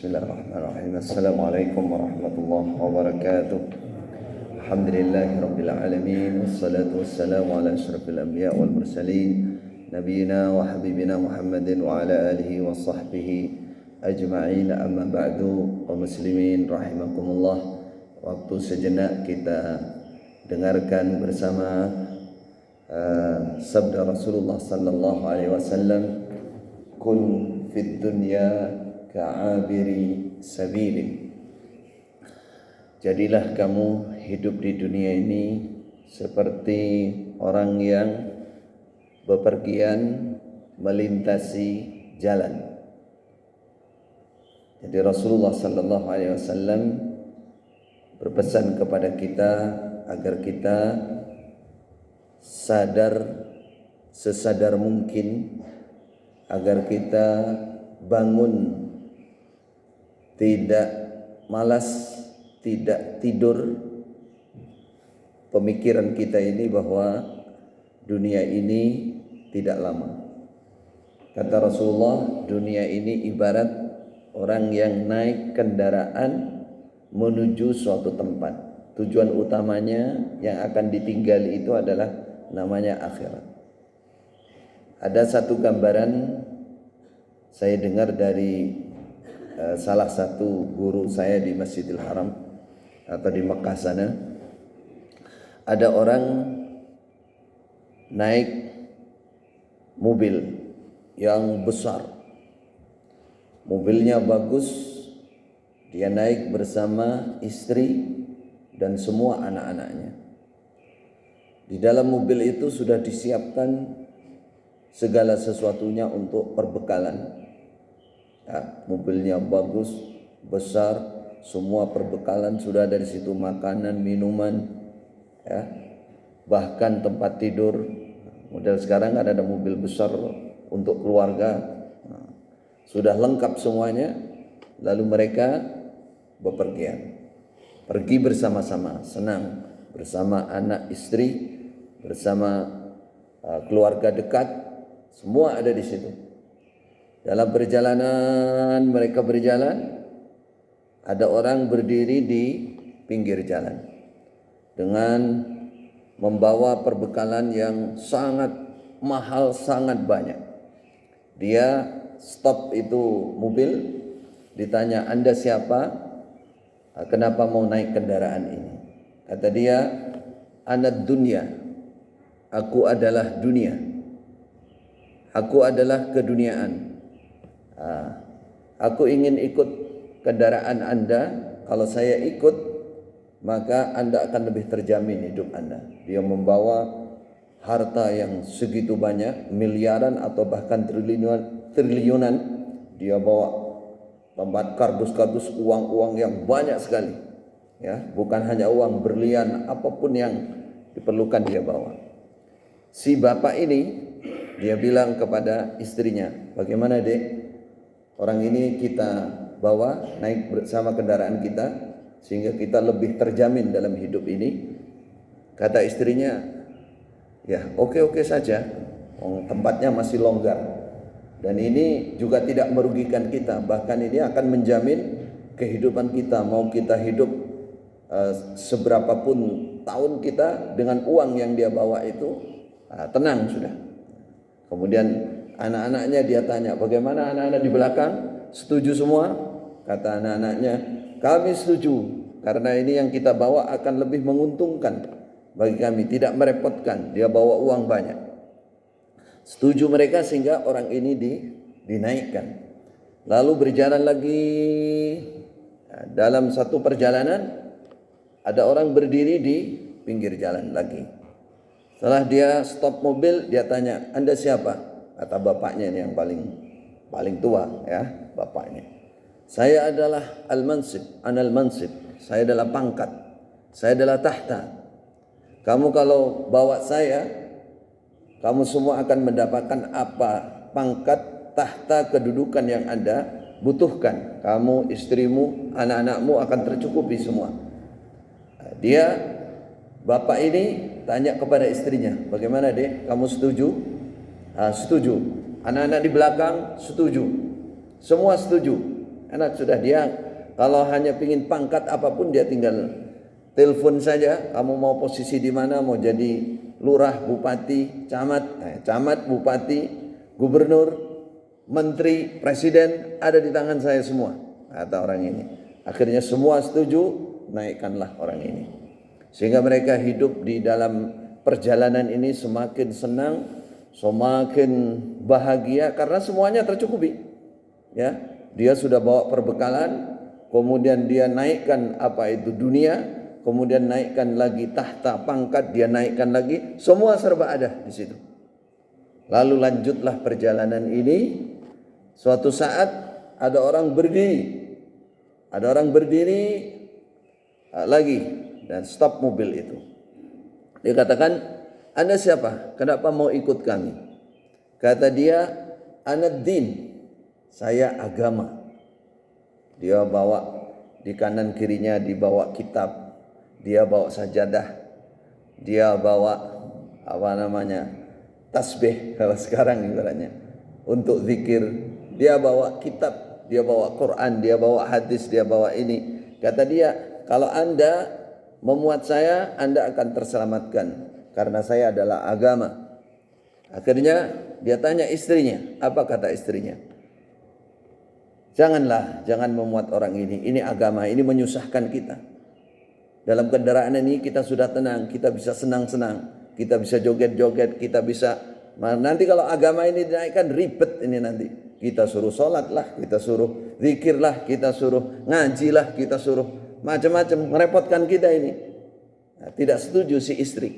Bismillahirrahmanirrahim. Assalamualaikum warahmatullahi wabarakatuh. Alhamdulillahirabbil alamin wassalatu wassalamu ala asyrafil anbiya wal mursalin nabiyina wa habibina Muhammadin wa ala alihi wa sahbihi ajma'in. Amma ba'du, wa muslimin rahimakumullah. Waktu sejenak kita dengarkan bersama sabda Rasulullah sallallahu alaihi wasallam, kun fid dunya ka'abiri sabilin. Jadilah kamu hidup di dunia ini seperti orang yang bepergian melintasi jalan. Jadi Rasulullah sallallahu alaihi wasallam berpesan kepada kita agar kita sadar sesadar mungkin, agar kita bangun, tidak malas, tidak tidur. Pemikiran kita ini bahwa dunia ini tidak lama. Kata Rasulullah, dunia ini ibarat orang yang naik kendaraan menuju suatu tempat. Tujuan utamanya yang akan ditinggali itu adalah namanya akhirat. Ada satu gambaran saya dengar dari salah satu guru saya di Masjidil Haram atau di Mekah sana. Ada orang naik mobil yang besar, mobilnya bagus, dia naik bersama istri dan semua anak-anaknya. Di dalam mobil itu sudah disiapkan segala sesuatunya untuk perbekalan. Ya, mobilnya bagus, besar, semua perbekalan sudah ada di situ, makanan, minuman, ya, bahkan tempat tidur. Model sekarang ada mobil besar untuk keluarga, nah, sudah lengkap semuanya. Lalu mereka bepergian, pergi bersama-sama, senang bersama anak istri, bersama keluarga dekat, semua ada di situ. Dalam perjalanan mereka berjalan, ada orang berdiri di pinggir jalan dengan membawa perbekalan yang sangat mahal, sangat banyak. Dia stop itu mobil, ditanya, "Anda siapa? Kenapa mau naik kendaraan ini?" Kata dia, "Anad dunya." Aku adalah dunia. Aku adalah keduniaan. Aku ingin ikut kendaraan Anda. Kalau saya ikut, maka Anda akan lebih terjamin hidup Anda. Dia membawa harta yang segitu banyak, miliaran atau bahkan triliunan. Dia bawa tempat kardus-kardus uang-uang yang banyak sekali. Ya, bukan hanya uang, berlian, apapun yang diperlukan dia bawa. Si bapak ini, dia bilang kepada istrinya, "Bagaimana, Dek? Orang ini kita bawa naik bersama kendaraan kita sehingga kita lebih terjamin dalam hidup ini." Kata istrinya, "Ya, oke-oke saja. Tempatnya masih longgar. Dan ini juga tidak merugikan kita. Bahkan ini akan menjamin kehidupan kita. Mau kita hidup seberapapun tahun kita dengan uang yang dia bawa itu, tenang sudah." Kemudian anak-anaknya dia tanya, "Bagaimana anak-anak di belakang? Setuju semua?" Kata anak-anaknya, "Kami setuju, karena ini yang kita bawa akan lebih menguntungkan bagi kami, tidak merepotkan. Dia bawa uang banyak." Setuju mereka sehingga orang ini dinaikkan. Lalu berjalan lagi. Dalam satu perjalanan ada orang berdiri di pinggir jalan lagi. Setelah dia stop mobil, dia tanya, "Anda siapa?" Kata bapaknya ini yang paling tua, ya, bapaknya. "Saya adalah al-mansib, anal mansib. Saya adalah pangkat. Saya adalah tahta. Kamu kalau bawa saya, kamu semua akan mendapatkan apa? Pangkat, tahta, kedudukan yang Anda butuhkan. Kamu, istrimu, anak-anakmu akan tercukupi semua." Bapak ini tanya kepada istrinya, "Bagaimana, Dek? Kamu setuju?" Setuju. Anak-anak di belakang setuju. Semua setuju. Enak sudah, dia kalau hanya pingin pangkat apapun dia tinggal telepon saja. Kamu mau posisi di mana, mau jadi lurah, bupati, camat, bupati, gubernur, menteri, presiden, ada di tangan saya semua, kata orang ini. Akhirnya semua setuju, naikkanlah orang ini. Sehingga mereka hidup di dalam perjalanan ini semakin senang, semakin bahagia karena semuanya tercukupi. Ya, dia sudah bawa perbekalan, kemudian dia naikkan apa itu dunia, kemudian naikkan lagi tahta, pangkat, dia naikkan lagi, semua serba ada di situ. Lalu lanjutlah perjalanan ini. Suatu saat ada orang berdiri lagi dan stop mobil itu. Dia katakan, Anda siapa? Kenapa mau ikut kami? Kata dia, Ana din, saya agama. Dia bawa di kanan kirinya dibawa kitab, dia bawa sajadah, dia bawa tasbih kalau sekarang ibaratnya untuk zikir. Dia bawa kitab, dia bawa Quran, dia bawa hadis, dia bawa ini. Kata dia, kalau Anda memuat saya, Anda akan terselamatkan karena saya adalah agama. Akhirnya dia tanya istrinya, apa kata istrinya? Jangan memuat orang ini agama, ini menyusahkan kita. Dalam kendaraan ini kita sudah tenang, kita bisa senang-senang, kita bisa joget-joget, kita bisa. Nanti kalau agama ini dinaikkan ribet ini nanti. Kita suruh sholat lah, kita suruh zikir lah, kita suruh ngaji lah, kita suruh macam-macam, merepotkan kita ini. Nah, tidak setuju si istri.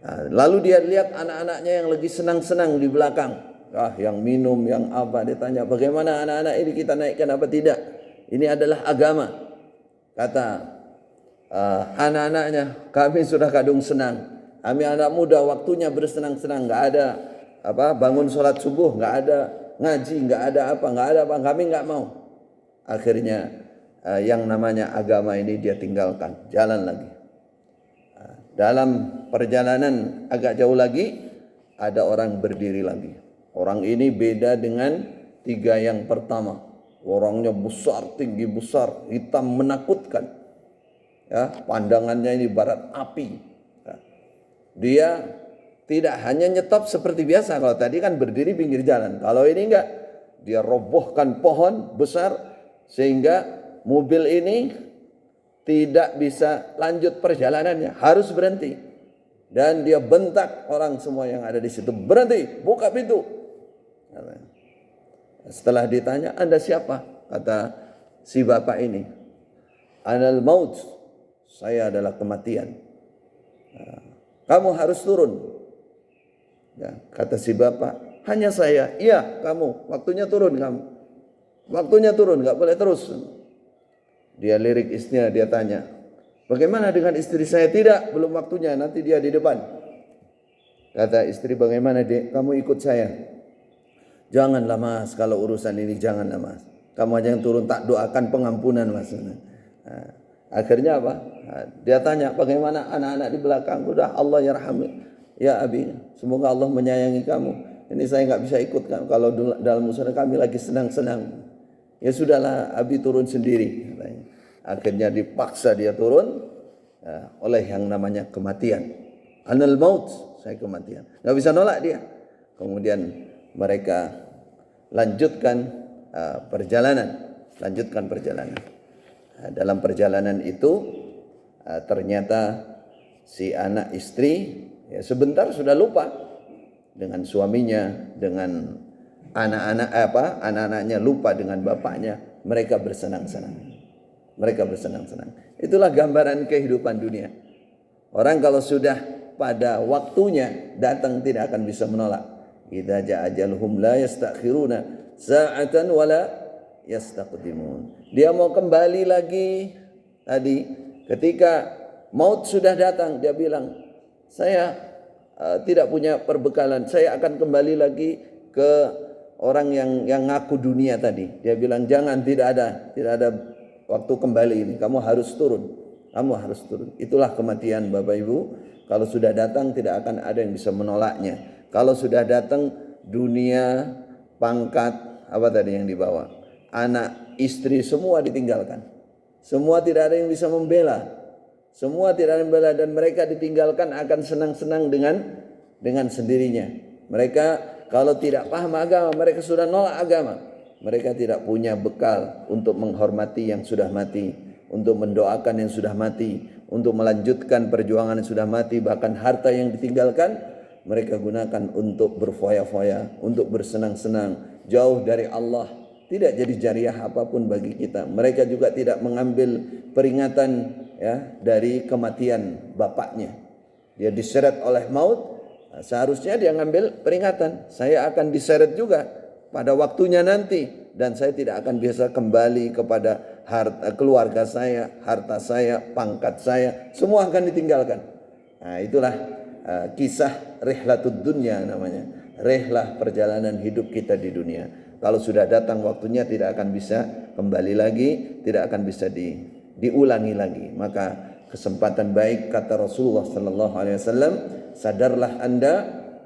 Nah, lalu dia lihat anak-anaknya yang lagi senang-senang di belakang. Yang minum, yang apa. Dia tanya, bagaimana anak-anak ini kita naikkan apa tidak? Ini adalah agama. Kata anak-anaknya, kami sudah kadung senang. Kami anak muda, waktunya bersenang-senang. Nggak ada bangun sholat subuh, nggak ada ngaji, nggak ada apa, kami nggak mau. Akhirnya yang namanya agama ini dia tinggalkan, jalan lagi. Dalam perjalanan agak jauh lagi, ada orang berdiri lagi. Orang ini beda dengan tiga yang pertama. Orangnya besar, tinggi besar, hitam menakutkan. Ya, pandangannya ini ibarat api. Ya. Dia tidak hanya nyetop seperti biasa. Kalau tadi kan berdiri pinggir jalan. Kalau ini enggak, dia robohkan pohon besar sehingga mobil ini tidak bisa lanjut perjalanannya, harus berhenti. Dan dia bentak orang semua yang ada di situ, berhenti, buka pintu. Setelah ditanya, Anda siapa? Kata si bapak ini, Anal maut, saya adalah kematian. Kamu harus turun. Ya, kata si bapak, hanya saya. Iya, kamu, waktunya turun kamu. Waktunya turun, gak boleh terus. Dia lirik istrinya, dia tanya, bagaimana dengan istri saya? Tidak, belum waktunya, nanti dia di depan. Kata istri, bagaimana dek, kamu ikut saya? Janganlah mas, kalau urusan ini janganlah mas. Kamu aja yang turun, tak doakan pengampunan mas. Nah, akhirnya apa? Dia tanya, bagaimana anak-anak di belakang? Udah, Allah yarhamni. Ya abi, semoga Allah menyayangi kamu. Ini saya nggak bisa ikut kan, kalau dalam usaha kami lagi senang-senang. Ya sudahlah, abi turun sendiri. Akhirnya dipaksa dia turun oleh yang namanya kematian. Anal maut, saya kematian. Nggak bisa nolak dia. Kemudian mereka lanjutkan perjalanan. Dalam perjalanan itu ternyata si anak istri ya sebentar sudah lupa dengan suaminya, dengan anak-anaknya, lupa dengan bapaknya. Mereka bersenang-senang. Itulah gambaran kehidupan dunia. Orang kalau sudah pada waktunya datang tidak akan bisa menolak. Idza ja'a ajaluhum la yastakhiruna sa'atan wala yastaqdimun. Dia mau kembali lagi tadi ketika maut sudah datang, dia bilang, saya tidak punya perbekalan, saya akan kembali lagi ke orang yang ngaku dunia tadi. Dia bilang, jangan, tidak ada waktu kembali ini, kamu harus turun. Itulah kematian Bapak Ibu. Kalau sudah datang tidak akan ada yang bisa menolaknya. Kalau sudah datang dunia, pangkat, apa tadi yang dibawa? anak, istri, semua ditinggalkan. Semua tidak ada yang bisa membela. Semua tidak ada yang membela dan mereka ditinggalkan akan senang-senang dengan sendirinya. Mereka kalau tidak paham agama, mereka sudah nolak agama. Mereka tidak punya bekal untuk menghormati yang sudah mati, untuk mendoakan yang sudah mati, untuk melanjutkan perjuangan yang sudah mati. Bahkan harta yang ditinggalkan mereka gunakan untuk berfoya-foya, untuk bersenang-senang, jauh dari Allah. Tidak jadi jariah apapun bagi kita. Mereka juga tidak mengambil peringatan ya dari kematian bapaknya. Dia diseret oleh maut, seharusnya dia ngambil peringatan. Saya akan diseret juga pada waktunya nanti dan saya tidak akan bisa kembali kepada keluarga saya, harta saya, pangkat saya, semua akan ditinggalkan. Nah, itulah kisah rihlatud dunya namanya. Rihlah perjalanan hidup kita di dunia. Kalau sudah datang waktunya tidak akan bisa kembali lagi, tidak akan bisa diulangi lagi. Maka kesempatan baik kata Rasulullah sallallahu alaihi wasallam, sadarlah Anda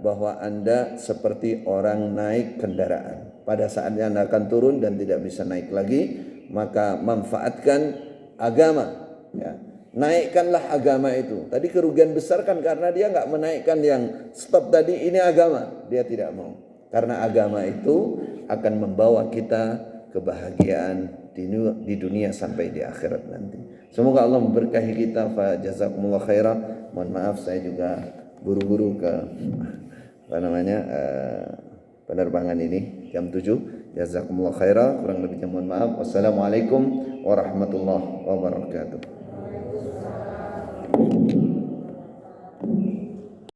bahwa Anda seperti orang naik kendaraan. Pada saatnya Anda akan turun dan tidak bisa naik lagi, maka manfaatkan agama ya. Naikkanlah agama itu. Tadi kerugian besar kan karena dia enggak menaikkan yang stop tadi, ini agama. Dia tidak mau. Karena agama itu akan membawa kita kebahagiaan di dunia sampai di akhirat nanti. Semoga Allah memberkahi kita. Fa jazakumullah khairah. Mohon maaf saya juga buru-buru ke penerbangan ini jam 7. Jazakumullah khairah. Kurang lebihnya mohon maaf. Wassalamualaikum warahmatullahi wabarakatuh.